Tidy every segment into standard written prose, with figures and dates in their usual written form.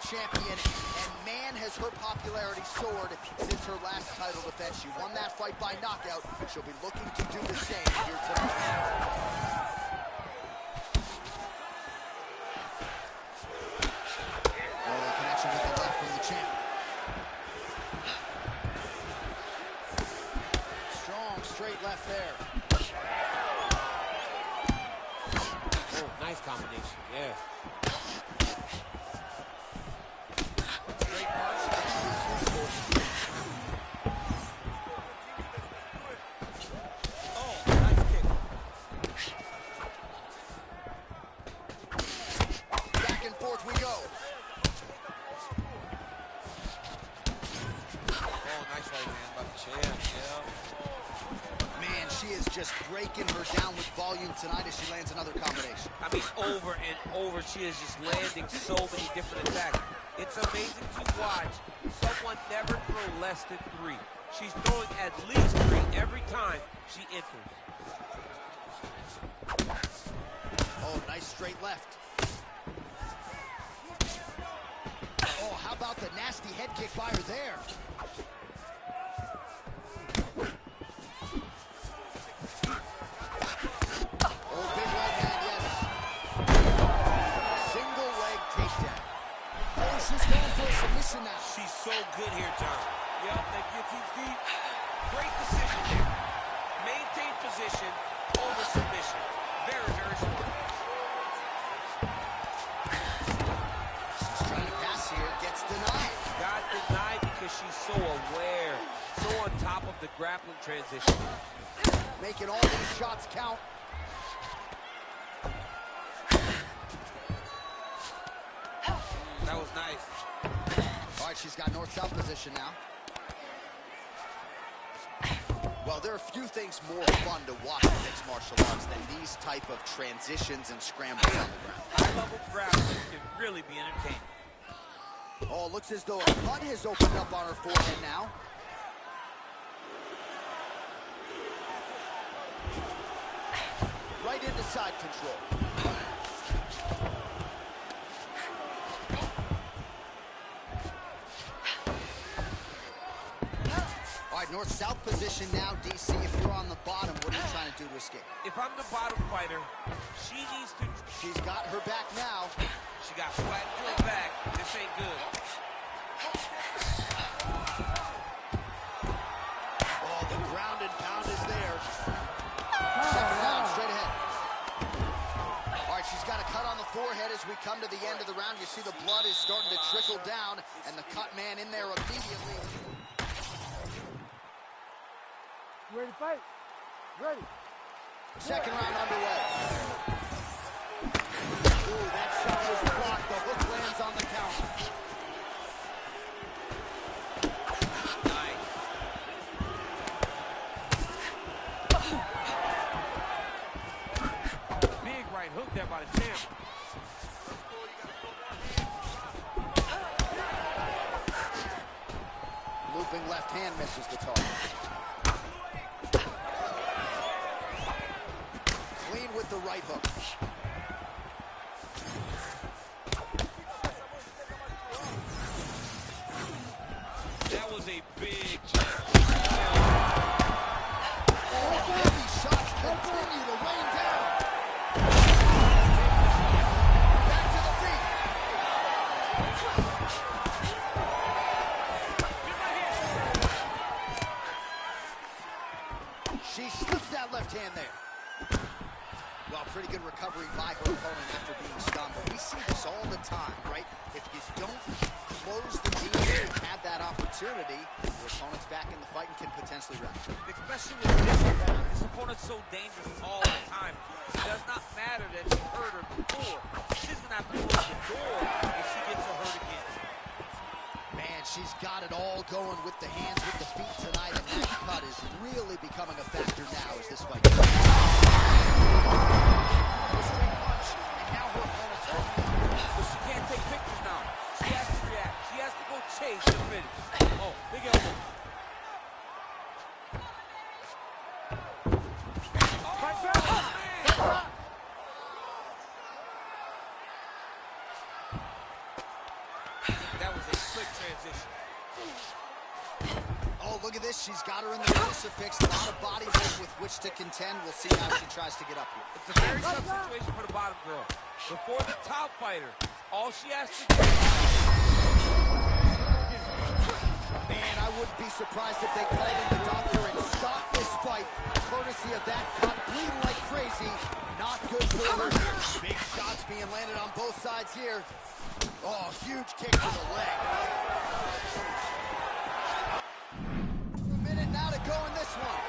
champion, and man, has her popularity soared since her last title defense. She won that fight by knockout. She'll be looking to do the same here tonight. Connection with the left from the champ. Strong straight left there. Oh, nice combination, yeah. Straight punch. Oh, nice kick. Back and forth we go. Oh, nice right hand by the champ, yeah. Man, she is just breaking her down with volume tonight as she lands another combination. I mean, over and over, she is just landing so many different attacks. It's amazing to watch someone never throw less than 3. She's throwing at least 3 every time she enters. Oh, nice straight left. Oh, how about the nasty head kick by her there? Now. She's so good here, John. Yep, that guillotine's deep. Great decision there. Maintain position over submission. Very, very smart. She's trying to pass here, gets denied. Got denied because she's so aware, so on top of the grappling transition. Making all these shots count. That was nice. All right, she's got north-south position now. Well, there are few things more fun to watch in mixed martial arts than these type of transitions and scrambles on the ground. High-level grappling can really be entertaining. Oh, it looks as though a cut has opened up on her forehead now. Right into side control. North-south position now, DC. If you're on the bottom, what are you trying to do to escape? If I'm the bottom fighter, she needs to... She's got her back now. She got flat to her back. This ain't good. Oh, the ground and pound is there. Second round, straight ahead. All right, she's got a cut on the forehead as we come to the end of the round. You see the blood is starting to trickle down, and the cut man in there immediately. Ready to fight? Ready. Second round underway. Ooh, that shot was blocked. The hook lands on the count. Nice. Big right hook there by the champ. Looping left hand misses the target. With the right hook. That was a big Heavy shots continue to rain down. Back to the feet. She slips that left hand there. Well, pretty good recovery by her opponent after being stunned. But we see this all the time, right? If you don't close the deal, you have that opportunity, your opponent's back in the fight and can potentially wrap. Especially with this opponent. This opponent's so dangerous all the time. It does not matter that she hurt her before. She's going to have to close the door if she gets her hurt again. Man, she's got it all going with the hands, with the feet tonight, and that cut is really becoming a factor now as this fight goes. Straight punch, and now her opponent's hurt. But she can't take pictures now. She has to react. She has to go chase the finish. Oh, big elbow. slick transition. Oh, look at this. She's got her in the crucifix. A lot of body weight with which to contend. We'll see how she tries to get up here. It's a very tough situation for the bottom girl. Before the top fighter, all she has to do... Man, I wouldn't be surprised if they called in the doctor and stopped this fight. Courtesy of that cut, bleeding like crazy. Not good for her here. Big shots being landed on both sides here. Oh, huge kick to the leg. A minute now to go in this one.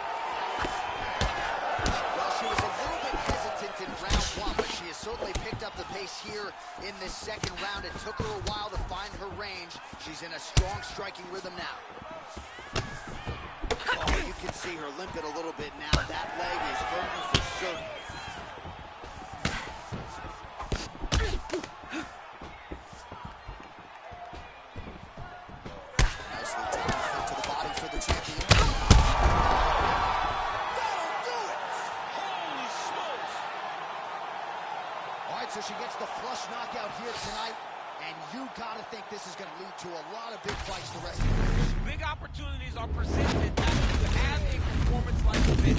Well, she was a little bit hesitant in round one, but she has certainly picked up the pace here in this second round. It took her a while to find her range. She's in a strong striking rhythm now. Oh, you can see her limping a little bit now. That leg is hurting for certain. Nicely timed cut to the body for the champion. That'll do it! Holy smokes! All right, so she gets the flush knockout here tonight, and you gotta think this is gonna lead to a lot of big fights the rest of the year. Big opportunities are presented after you have a performance like this.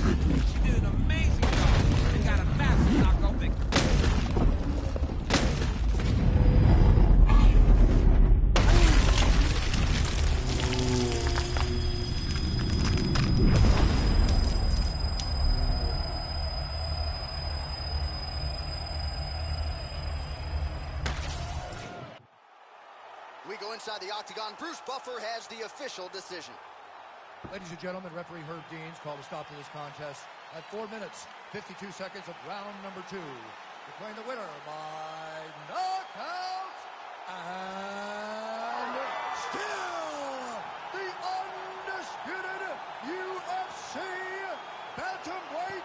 She did an amazing job and got a massive knockout victory. We go inside the octagon. Bruce Buffer has the official decision. Ladies and gentlemen, referee Herb Deans called a stop to this contest at 4 minutes, 52 seconds of round number 2. Declaring the winner by knockout and still the undisputed UFC bantamweight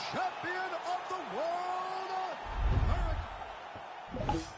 champion of the world, American.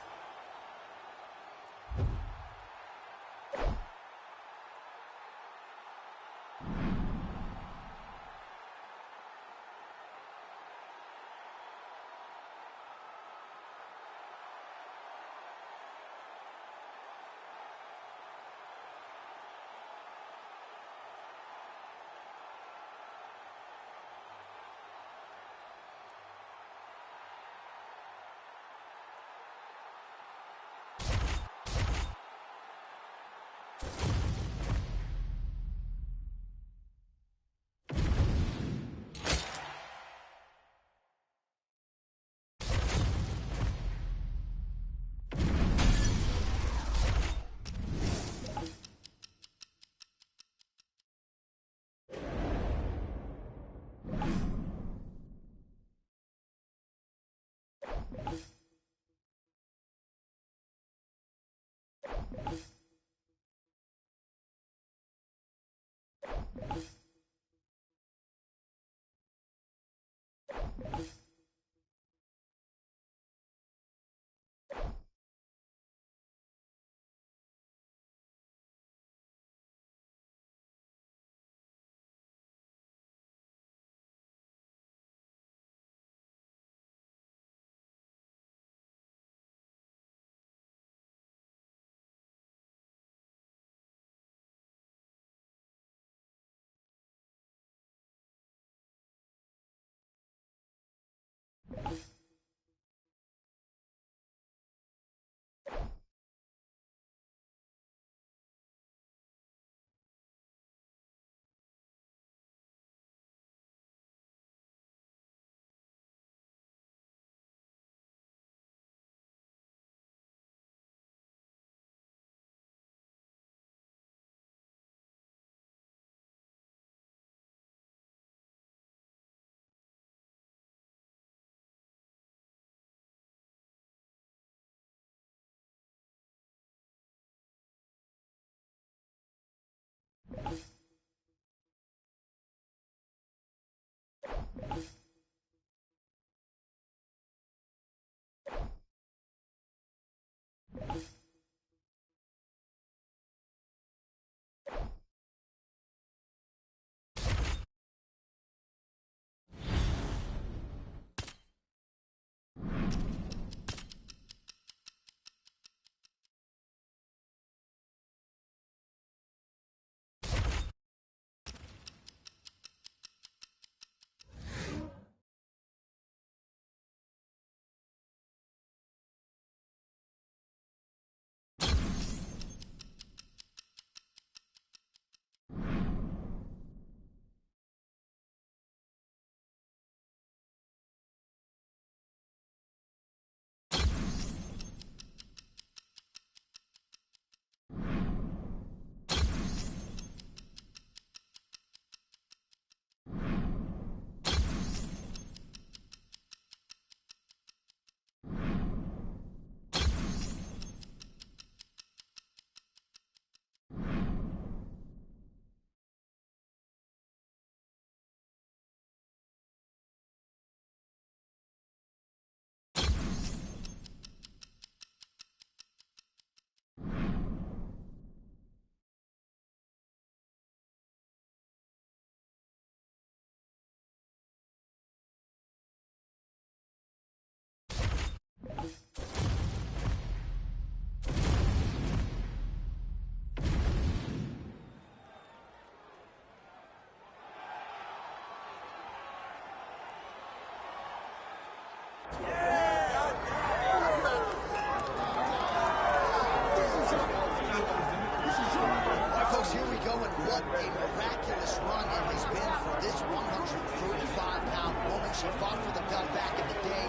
what a miraculous run it has been for this 135-pound woman. She fought for the belt back in the day.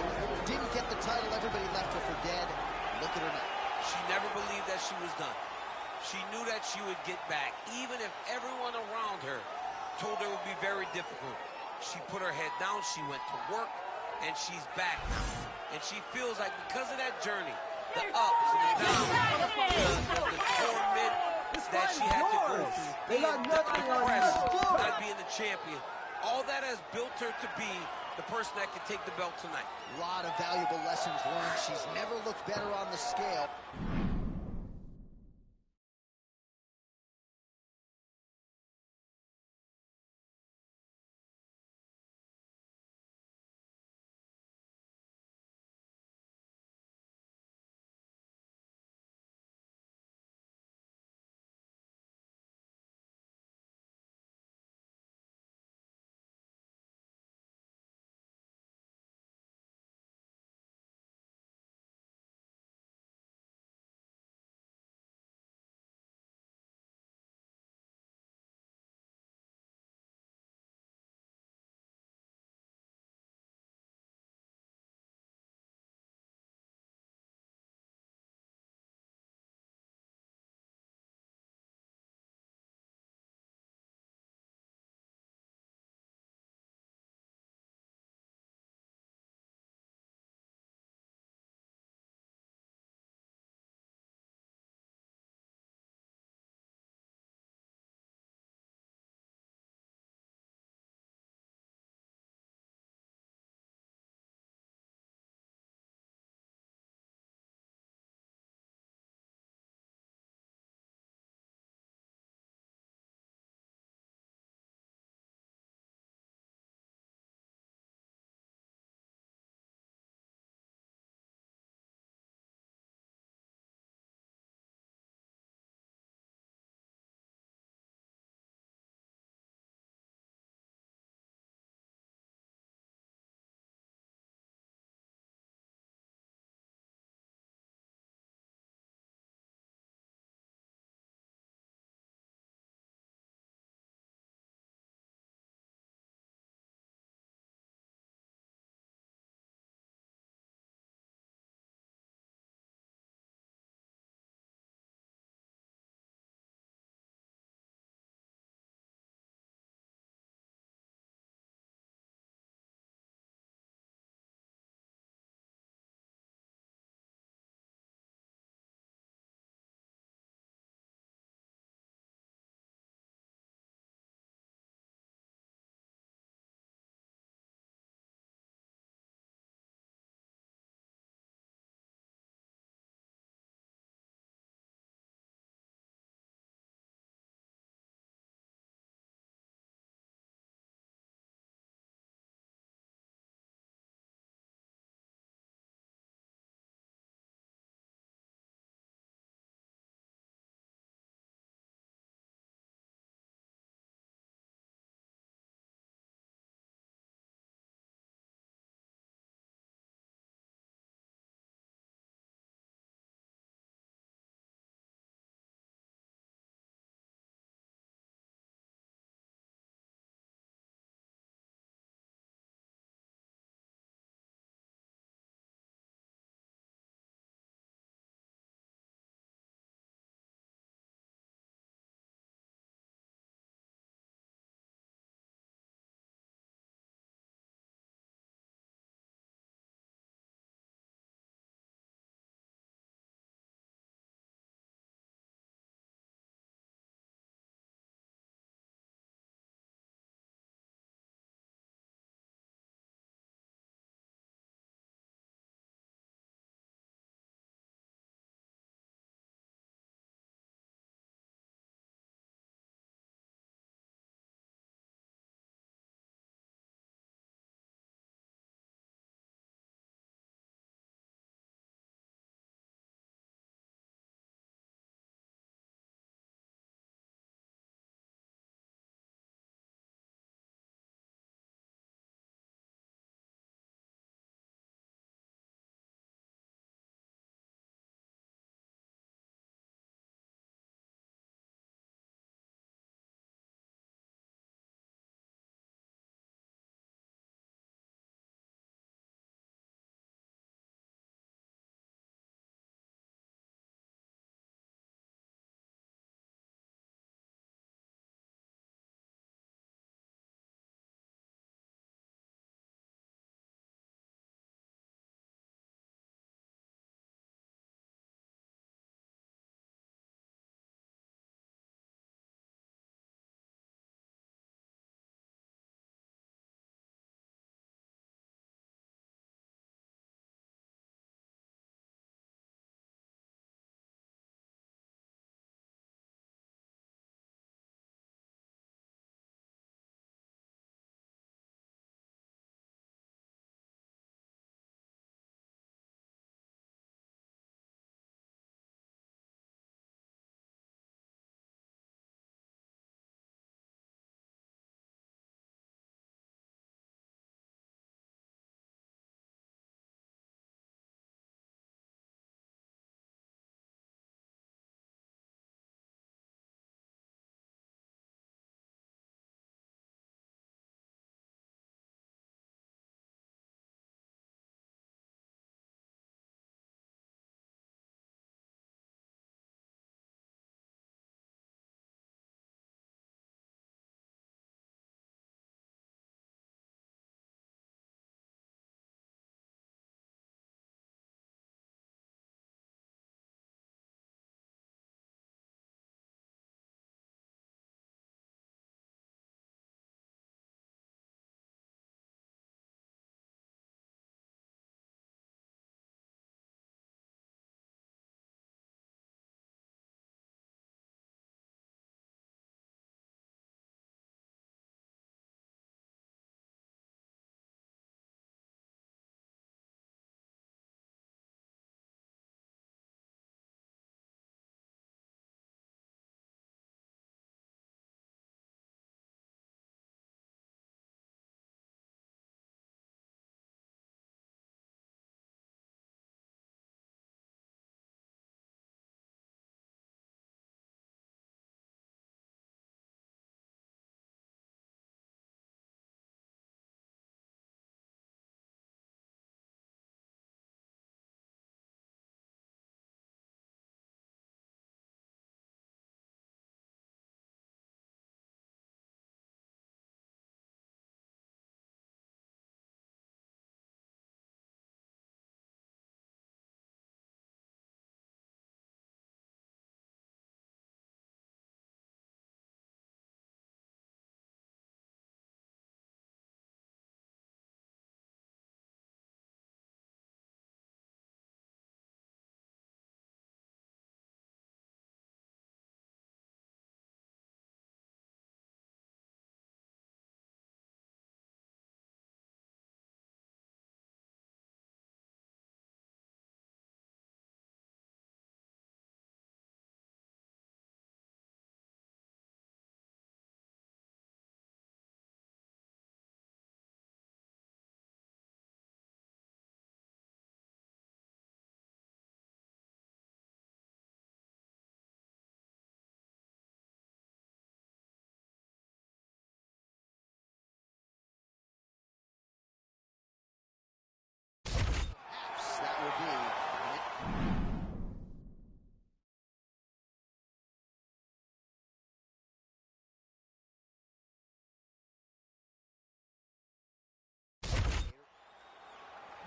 Didn't get the title. Everybody left her for dead. Look at her now. She never believed that she was done. She knew that she would get back, even if everyone around her told her it would be very difficult. She put her head down, she went to work, and she's back now. And she feels like because of that journey, the ups and the downs, the torment that she had to go through, being depressed, not being the champion, all that has built her to be the person that can take the belt tonight. A lot of valuable lessons learned. She's never looked better on the scale.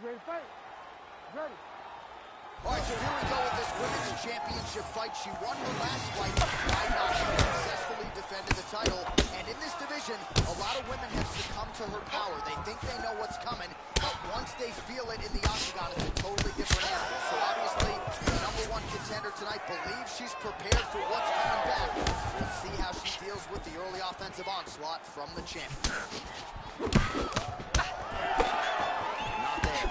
ready to fight? Ready. All right, so here we go with this women's championship fight. She won her last fight by knockout, successfully defended the title. And in this division, a lot of women have succumbed to her power. They think they know what's coming, but once they feel it in the octagon, it's a totally different animal. So obviously, the #1 contender tonight believes she's prepared for what's coming back. We'll see how she deals with the early offensive onslaught from the champion. Not there.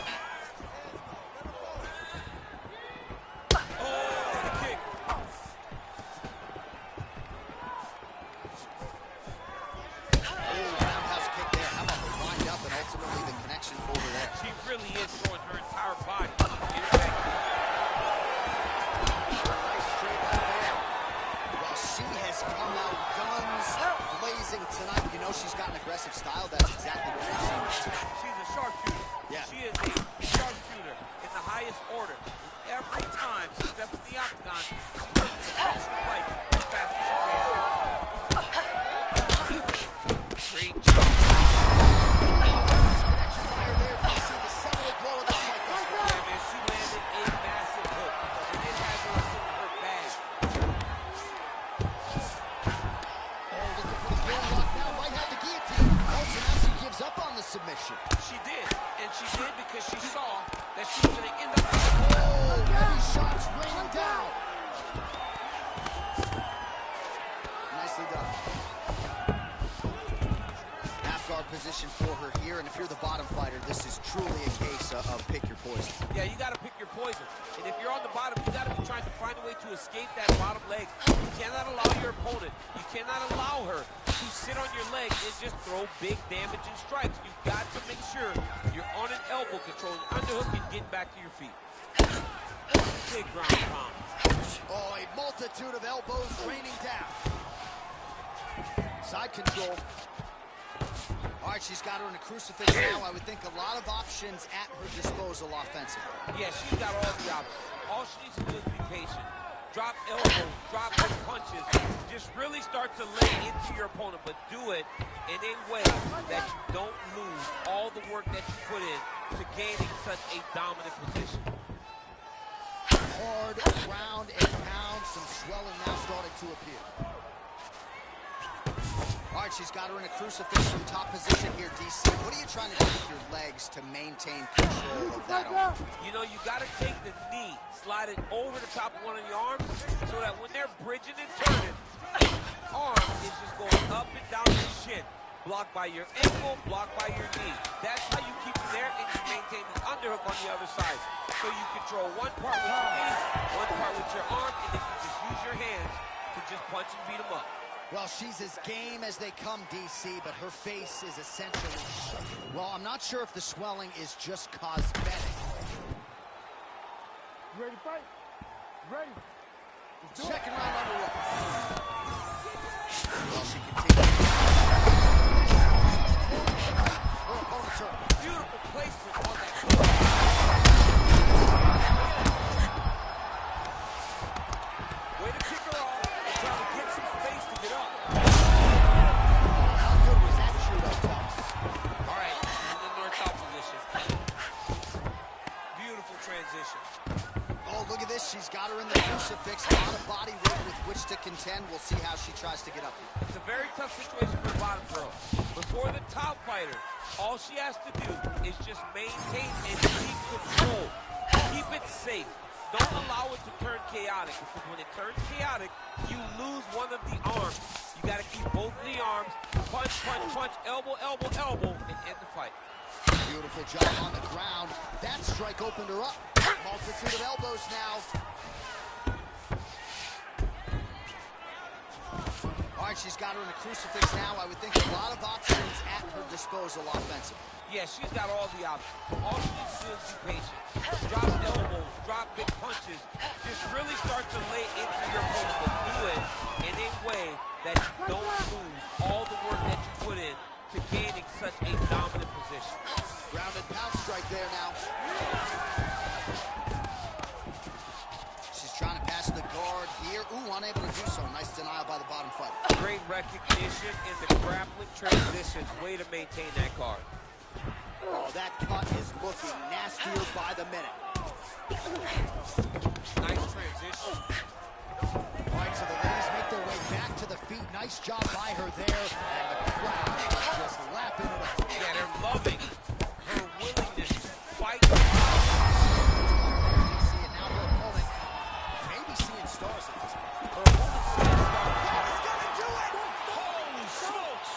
She really is throwing her entire body. Nice straight left there. Well, she has come out guns blazing tonight. You know she's got an aggressive style. That's exactly what we've seen. She's a sharpshooter. Yeah. She is a sharpshooter in the highest order. Every time she steps in the octagon, she works the action fight as fast as she can. Great job. Submission. She did, and she did because she saw that she was going to end up. Oh, heavy shots raining down. Nicely done. Half guard position for her here, and if you're the bottom fighter, this is truly a case of pick your poison. Yeah, you got to pick your poison, and if you're on the bottom, you got to be trying to find a way to escape that bottom leg. You cannot allow your opponent, you cannot allow her to sit on your leg and just throw big damaging strikes. You've got to make sure you're on an elbow, controlling underhook and getting back to your feet. Big ground pound. Oh, a multitude of elbows raining down. Side control. All right, she's got her in a crucifix now. I would think a lot of options at her disposal offensively. Yeah, she's got all the options. All she needs to do is be patient. Drop elbows, drop big punches. Just really start to lay into your opponent, but do it in a way that you don't lose all the work that you put in to gaining such a dominant position. Hard ground and pound. Some swelling now starting to appear. All right, she's got her in a crucifix from top position here, DC. What are you trying to do with your legs to maintain control of that arm? You know, you got to take the knee, slide it over the top of one of your arms so that when they're bridging and turning, the arm is just going up and down your shin. Blocked by your ankle, blocked by your knee. That's how you keep it there, and you maintain the underhook on the other side. So you control one part with your knee, one part with your arm, and then you just use your hands to just punch and beat them up. Well, she's as game as they come, DC, but her face is essentially... Well, I'm not sure if the swelling is just cosmetic. You ready to fight? Ready. Let's do it. Second round underway. Well, she continues. Her opponent's hurt. Beautiful placement on that. Way to kick her off and try to get some space to get up. How good was that judo toss? All right, in the north-south position. Beautiful transition. Oh, look at this. She's got her in the crucifix. A lot of body weight with which to contend. We'll see how she tries to get up here. It's a very tough situation for the bottom girl. Before the top fighter, all she has to do is just maintain and keep control. Keep it safe. Don't allow it to turn chaotic, because when it turns chaotic, you lose one of the arms. You got to keep both of the arms, punch, punch, punch, elbow, elbow, elbow, and end the fight. Beautiful job on the ground. That strike opened her up. Multitude of elbows now. All right, she's got her in a crucifix now. I would think a lot of options at her disposal offensively. Yeah, she's got all the options. All she needs to do is be patient. Drop elbows, drop big punches. Just really start to lay into your opponent, but do it in a way that you don't lose all the work that you put in to gaining such a dominant position. Ground and pound strike there now. She's trying to pass the guard here. Ooh, unable to do so. Nice denial by the bottom fighter. Great recognition in the grappling transitions. Way to maintain that guard. Oh, that cut is looking nastier by the minute. Nice transition. All right, so the ladies make their way back to the feet. Nice job by her there. And the crowd is just lapping it up. Yeah, they're loving her willingness to fight. You see it now, her opponent maybe seeing stars at this point. Her opponent's seeing stars. He's gonna do it! Holy smokes!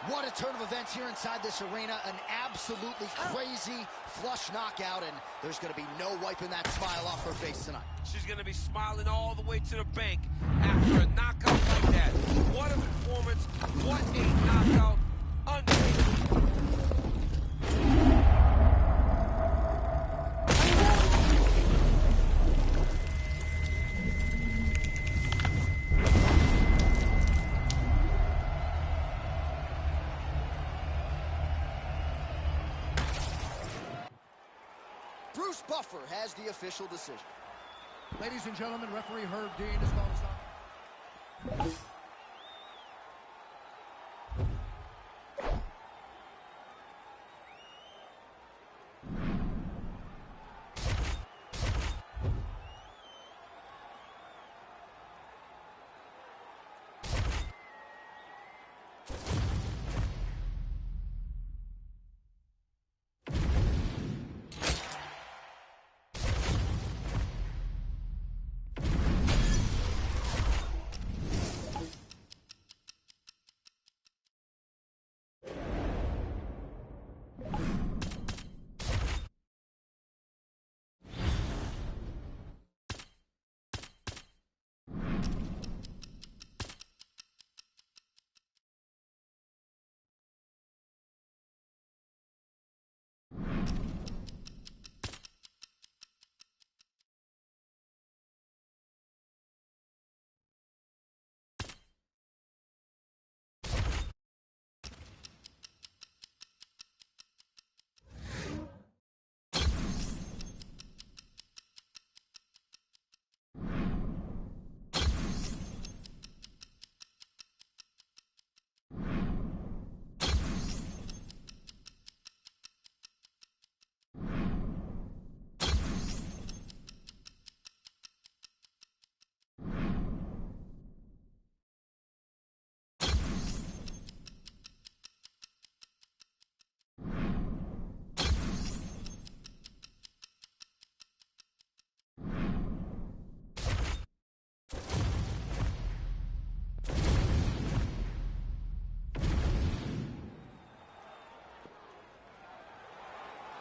What a turn of events here inside this arena. An absolutely crazy flush knockout, and there's going to be no wiping that smile off her face tonight. She's going to be smiling all the way to the bank after a knockout like that. What a performance. What a knockout. Unbelievable. Bruce Buffer has the official decision. Ladies and gentlemen, referee Herb Dean is calling a stop.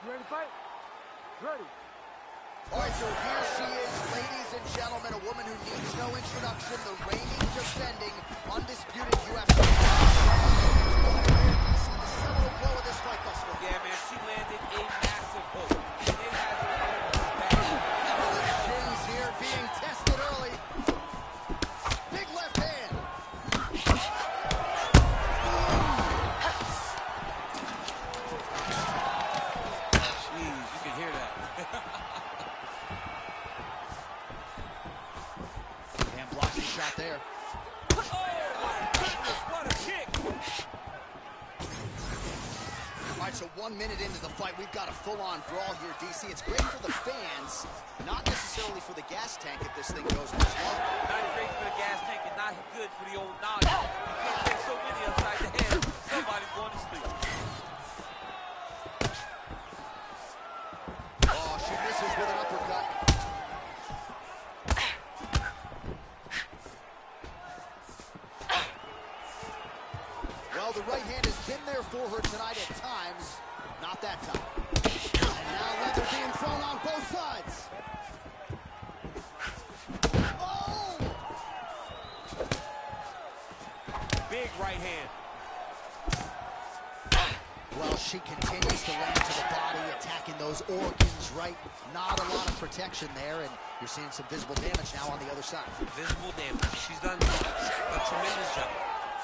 You ready to fight? Ready. All right, so here she is, ladies and gentlemen, a woman who needs no introduction, the reigning, defending, undisputed UFC. The seminal blow of this fight thus far. Yeah, man, she landed a massive hook. They had her on her back. The shins here being tested early. Big left hand. Jeez, you can hear that. And blocks the shot there. Oh, my goodness, what a kick. All right, so 1 minute into the fight, we've got a full-on brawl here, DC. It's great for the fans, not necessarily for the gas tank if this thing goes much longer. Not great for the gas tank and not good for the old noggin. You can't take so many upside the head. Somebody's going to sleep. Oh, she misses with an uppercut. Well, the right hand has been there for her tonight at times. Not that time. And now leather being thrown on both sides. Oh! Big right hand. Well, she continues to land to the body, attacking those organs, right? Not a lot of protection there, and you're seeing some visible damage now on the other side. Visible damage. She's done a tremendous job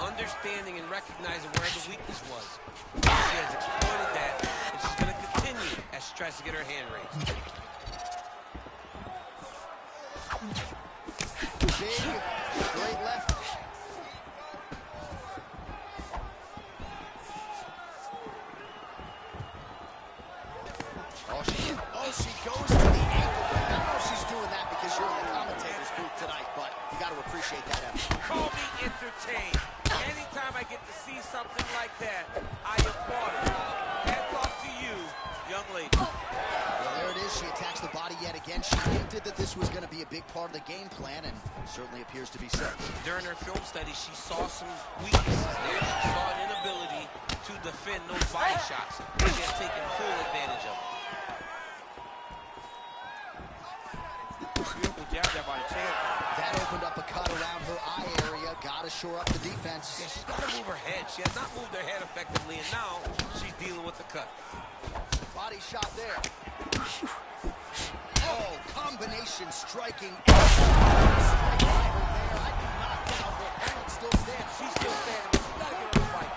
understanding and recognizing where the weakness was. She has exploited that, and she's going to continue as she tries to get her hand raised. Big, straight left. that, I applaud it. Hats off to you, young lady. Well, there it is. She attacks the body yet again. She hinted that this was going to be a big part of the game plan, and certainly appears to be so. During her film study, she saw some weaknesses there. She saw an inability to defend those body shots. She has taken full advantage of it. Beautiful jab there by the champ. That opened up a cut around her eye area. Got to shore up the defense. Yeah, she's got to move her head. She has not moved her head effectively, and now she's dealing with the cut. Body shot there. Oh, combination striking. Strike by her there. I do not doubt her opponent still stands. She's still standing, but she's got to get her a fight.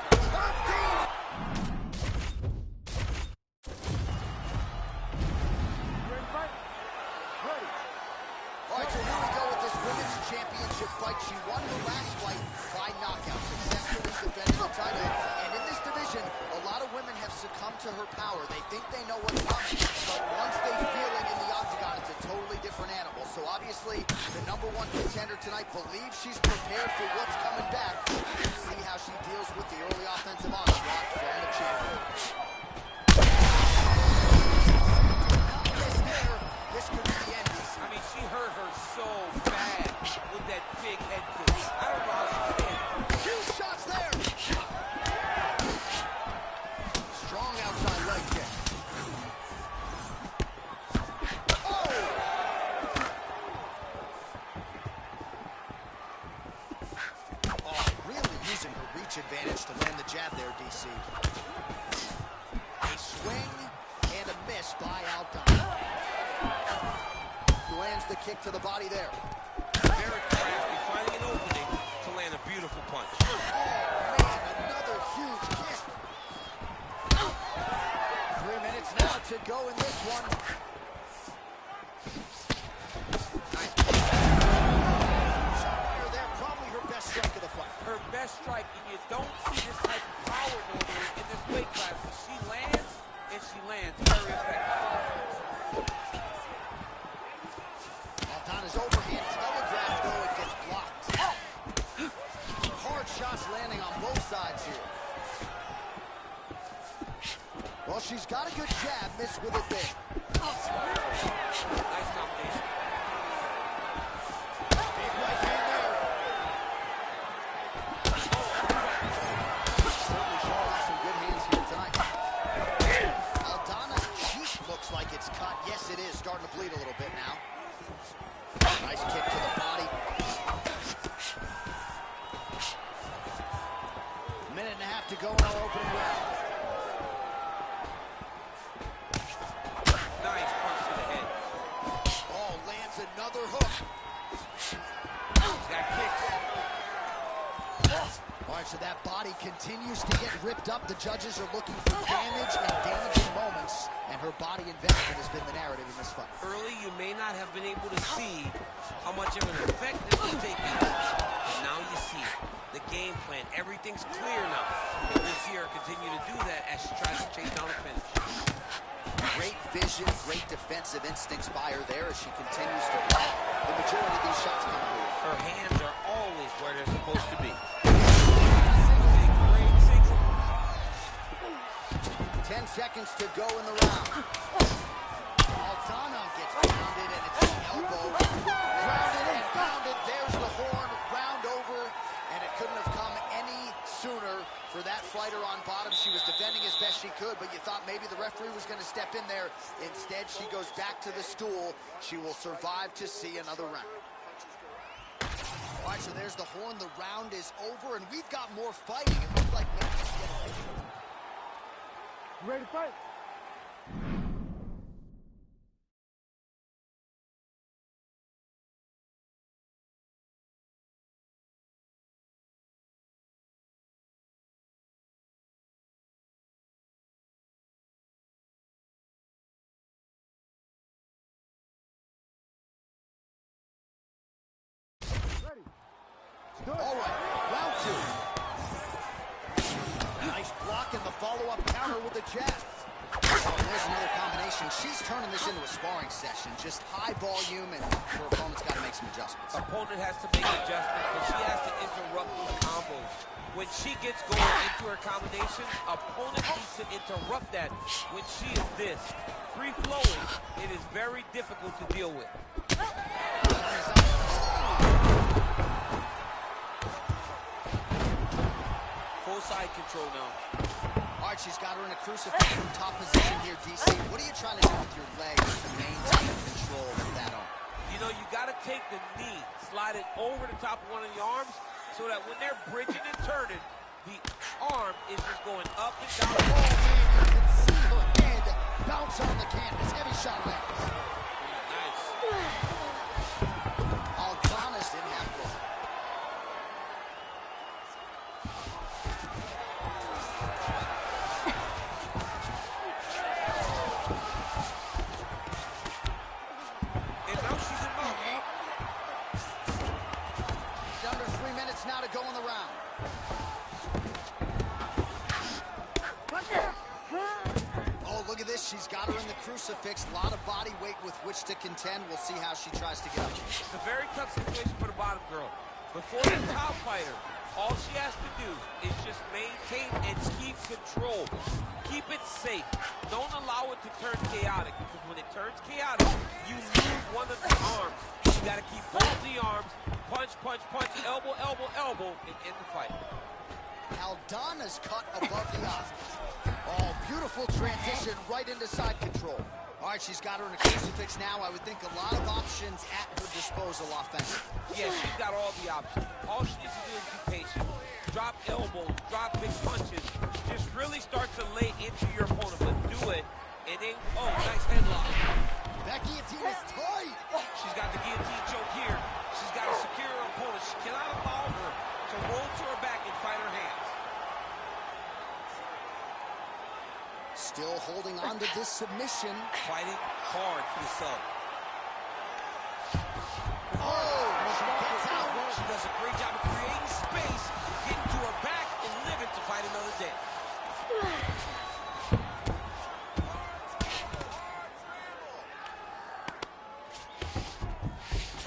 Ready to fight? Ready. All right, so here we go with this women's championship fight. She won her last fight by knockout, successfully defending the title. And in this division, a lot of women have succumbed to her power. They think they know what's coming, but once they feel it in the octagon, it's a totally different animal. So obviously, the #1 contender tonight believes she's prepared for what's coming back. We'll see how she deals with the early offensive onslaught from the champion. This could be the end. I mean, she hurt her so bad with that big head kick. I don't know how she did. Huge shots there. Strong outside leg kick. Oh! Oh, really using her reach advantage to land the jab there, DC. A swing and a miss by Aldana. Lands the kick to the body there. Very crafty, finding an opening to land a beautiful punch. Oh, man, another huge kick. 3 minutes now to go in this one. Nice. There, probably her best strike of the fight. Her best strike, and you don't see this type of power normally in this weight class, but she lands, and she lands very effectively. Aldana's overhand telegraph, though, it gets blocked. Hard shots landing on both sides here. Well, she's got a good jab, missed with it big. Nice combination. Big right hand there. Certainly showing off some good hands here tonight. Aldana's cheek looks like it's cut. Yes, it is. Starting to bleed a little bit now. Nice kick to the body. Minute and a half to go in our opening round. Nice punch to the head. Oh, lands another hook. She's got kicks. All right, so that body continues to get ripped up. The judges are looking for damage and damaging moments, and her body investment has been the narrative in this fight. Early, you may not have been able to see how much of an effect this was taking. But now you see it. The game plan, everything's clear now. And we'll see her continue to do that as she tries to chase down the finish. Great vision, great defensive instincts by her there as she continues to block the majority of these shots coming through. Her hands are always where they're supposed to be. 10 seconds to go in the round. Aldana gets pounded, and it's the elbow. Grounded and pounded. There's the horn. Round over, and it couldn't have come any sooner for that fighter on bottom. She was defending as best she could, but you thought maybe the referee was going to step in there. Instead, she goes back to the stool. She will survive to see another round. All right, so there's the horn. The round is over, and we've got more fighting. It looks like maybe she's getting it. You ready to fight? Ready. Let's do it. All right, round two. Nice block and the follow-up counter with the jab. Oh, there's another combination. She's turning this into a sparring session. Just high volume, and her opponent's got to make some adjustments. Opponent has to make adjustments, but she has to interrupt those combos. When she gets gets going into her combination, opponent needs to interrupt that when she is this free-flowing. It is very difficult to deal with. Full side control now. All right, she's got her in a crucifix from top position here, DC. What are you trying to do with your legs to maintain control of that arm? You know, you got to take the knee, slide it over the top of one of the arms so that when they're bridging and turning, the arm is just going up and down. Oh, man, you can see her hand bounce on the canvas. Heavy shot lands. Nice. Aldana's in half guard. And now she's in mode. Under 3 minutes now to go in the round. Oh, look at this. She's got her in the crucifix. A lot of body weight with which to contend. We'll see how she tries to get up. It's a very tough situation for the bottom girl. Before the top fighter, all she has to do is just maintain and keep control. Keep it safe. Don't allow it to turn chaotic, because when it turns chaotic, you lose one of the arms. You got to keep both the arms, punch, punch, punch, elbow, elbow, elbow, and end the fight. Aldana's cut above the eye. Oh, beautiful transition right into side control. All right, she's got her in a crucifix now. I would think a lot of options at her disposal offensively. Yeah, she's got all the options. All she needs to do is be patient. Drop elbows, drop big punches. Just really start to lay into your opponent, but do it. And then, oh, nice headlock. That guillotine is tight. She's got the guillotine choke here. She's got to secure her opponent. She cannot allow her to roll to her back and fight her hands. Still holding on to this submission. Fighting hard for the sub. Oh, she gets out. She does a great job of creating space, getting to her back, and living to fight another day.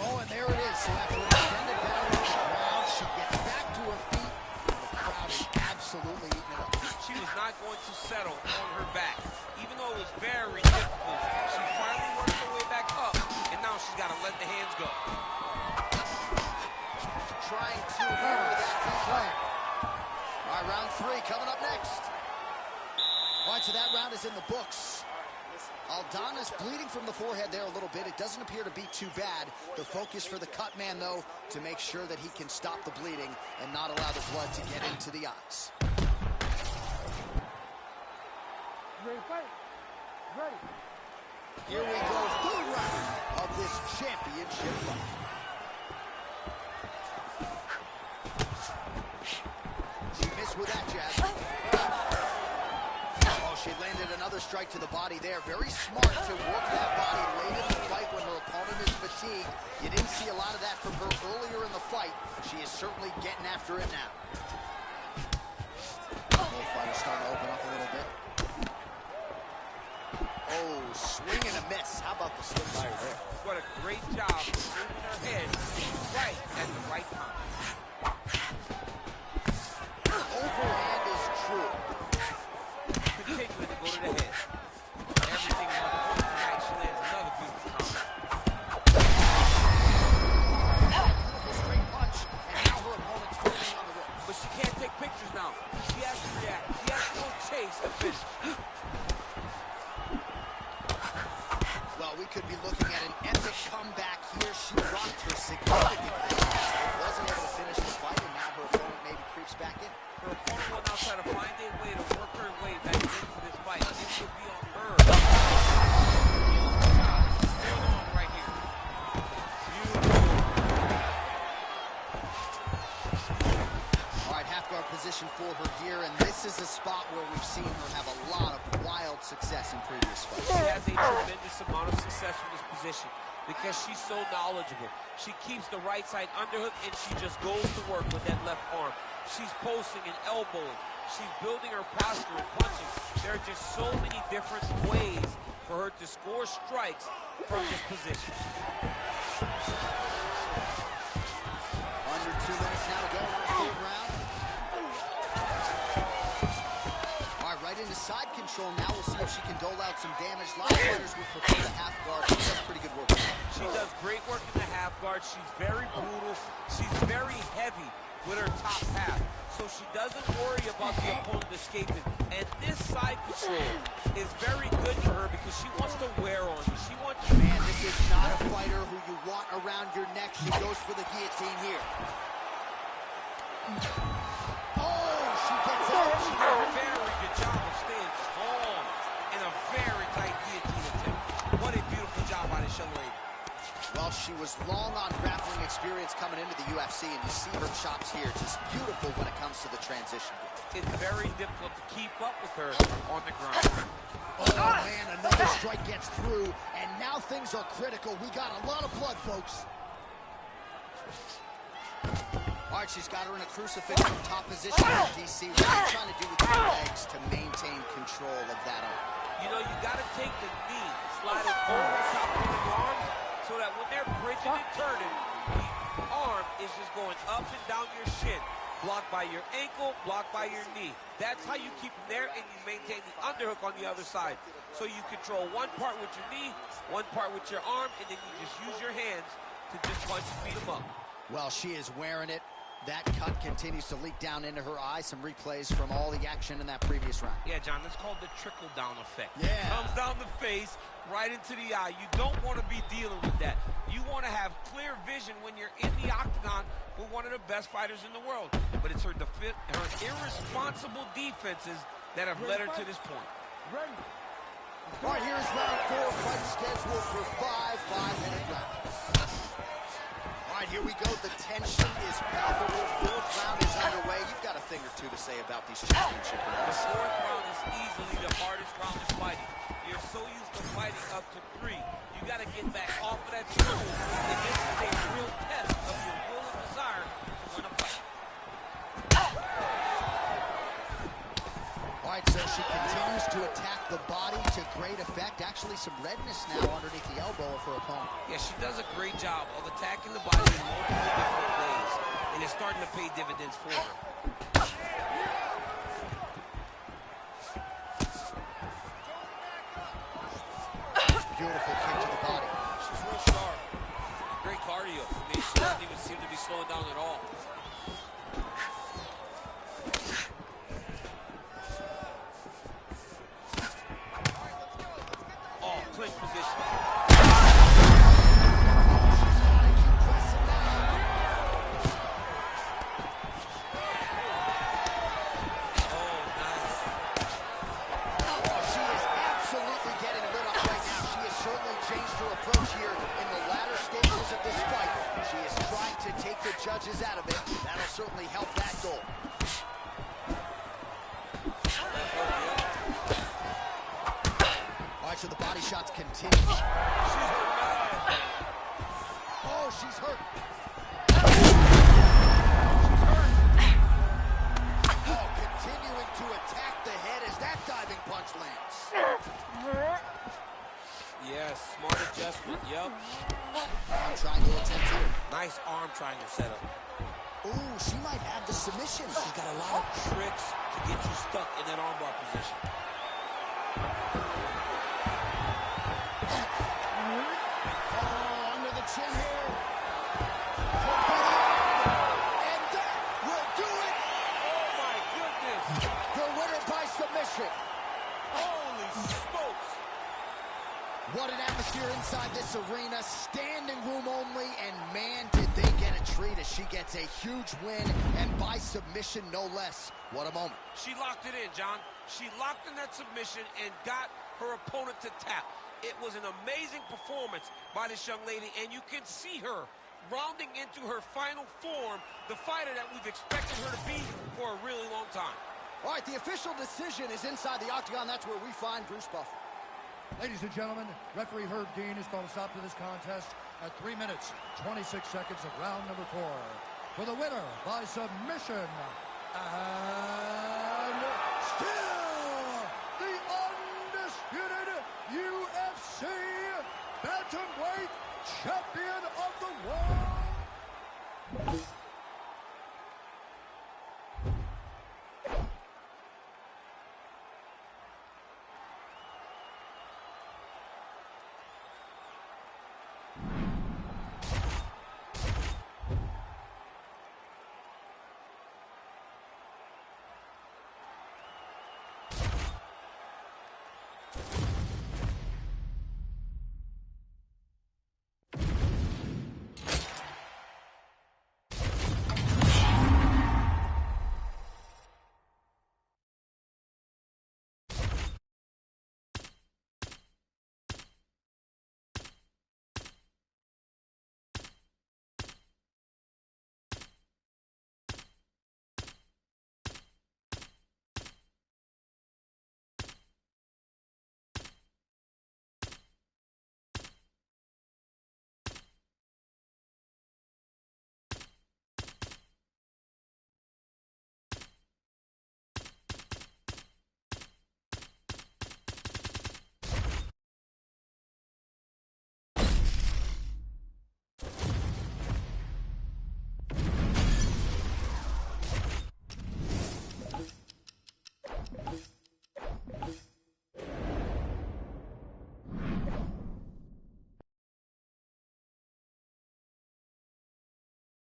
Oh, and there it is. So after an extended battle on the ground, she gets back to her feet. The crowd is absolutely eating it up. She was not going to settle on her back. Even though it was very difficult, she finally worked her way back up, and now she's got to let the hands go. Trying to hammer that decline. All right, round 3 coming up next. All right, so that round is in the books. Aldana's bleeding from the forehead there a little bit. It doesn't appear to be too bad. The focus for the cut man, though, to make sure that he can stop the bleeding and not allow the blood to get into the eyes. Ready to fight? Ready. Here we go, third round of this championship fight. She missed with that jab. Oh, she landed another strike to the body there. Very smart to work that body late in the fight when her opponent is fatigued. You didn't see a lot of that from her earlier in the fight. She is certainly getting after it now. Both fighters starting to open up a little bit. Oh, swing and a miss. How about the slip fire there? What a great job of moving her head right at the right time. Overhand is true. Continuing to go to the head. Everything on the point tonight. She lands another beautiful combo. Beautiful straight punch, and now her opponent's holding on the ropes. But she can't take pictures now. She has to react. She has to go chase the finish. Well, we could be looking at an epic comeback here. She rocked her significantly. Wasn't able to finish the fight, and now her opponent maybe creeps back in. Her opponent will now try to find a way to work her way back into this fight. It should be on her. Beautiful shot. Right here. Beautiful. All right, half guard position for her here, and this is a spot where we've seen her have a lot of wild success in previous fights. She has a tremendous amount of success from this position because she's so knowledgeable. She keeps the right side underhook, and she just goes to work with that left arm. She's posting and elbowing. She's building her posture and punching. There are just so many different ways for her to score strikes from this position. Under 2 minutes now to go in the third round. side control. Now we'll see if she can dole out some damage. A lot of fighters would prefer the half guard. She does pretty good work. She does great work in the half guard. She's very brutal. She's very heavy with her top half. So she doesn't worry about the opponent escaping. And this side control is very good for her because she wants to wear on you. She wants you. Man, this is not a fighter who you want around your neck. She goes for the guillotine here. Oh, she gets out. She did a very good job of staying calm in a very tight guillotine attempt. What a beautiful job by this young lady. Well, she was long on grappling experience coming into the UFC, and you see her chops here. Just beautiful when it comes to the transition. It's very difficult to keep up with her on the ground. Oh, man, another strike gets through, and now things are critical. We got a lot of blood, folks. All right, she's got her in a crucifix from top position in DC. What are you trying to do with your legs to maintain control of that arm? You know, you got to take the knee, slide it over the top of the arms, so that when they're bridging and turning, the arm is just going up and down your shin. Blocked by your ankle, blocked by your knee. That's how you keep them there, and you maintain the underhook on the other side. So you control one part with your knee, one part with your arm, and then you just use your hands to just punch and beat them up. Well, she is wearing it. That cut continues to leak down into her eye. Some replays from all the action in that previous round. Yeah, John, that's called the trickle-down effect. Yeah. It comes down the face, right into the eye. You don't want to be dealing with that. You want to have clear vision when you're in the octagon with one of the best fighters in the world. But it's her irresponsible defenses that have led her to this point. Ready. All right, here's round 4. Fight scheduled for 5 5-minute rounds. All right, here we go. The tension is palpable. 4th round is underway. You've got a thing or two to say about these championship rounds. The 4th round is easily the hardest round of fighting. You're so used to fighting up to 3. You got to get back off of that stool. And this is a real test of your will and desire to win a fight. All right, so she continues to attack the body to great effect. Actually, some redness now underneath the elbow of her opponent. Yeah, she does a great job of attacking the body in multiple different ways, and it's starting to pay dividends for her. Beautiful kick to the body. She's real sharp. Great cardio. I mean, she doesn't even seem to be slowing down at all. Oh, clinch position. Judges out of it. That'll certainly help that goal. All right, so the body shots continue. She's hurt bad. Oh, she's hurt. Oh, continuing to attack the head as that diving punch lands. Yes, smart adjustment. Yep. Arm triangle attempt here. Nice arm triangle setup. Ooh, she might have the submission. She's got a lot of tricks to get you stuck in that armbar position. Oh, under the chin here. And that will do it. Oh, my goodness. The winner by submission. Holy smokes. What an atmosphere inside this arena. Standing room only, and man, did they get a treat as she gets a huge win, and by submission, no less. What a moment. She locked it in, John. She locked in that submission and got her opponent to tap. It was an amazing performance by this young lady, and you can see her rounding into her final form, the fighter that we've expected her to be for a really long time. All right, the official decision is inside the octagon. That's where we find Bruce Buffer. Ladies and gentlemen, referee Herb Dean has called a stop to this contest at 3 minutes, 26 seconds of round number 4. For the winner by submission,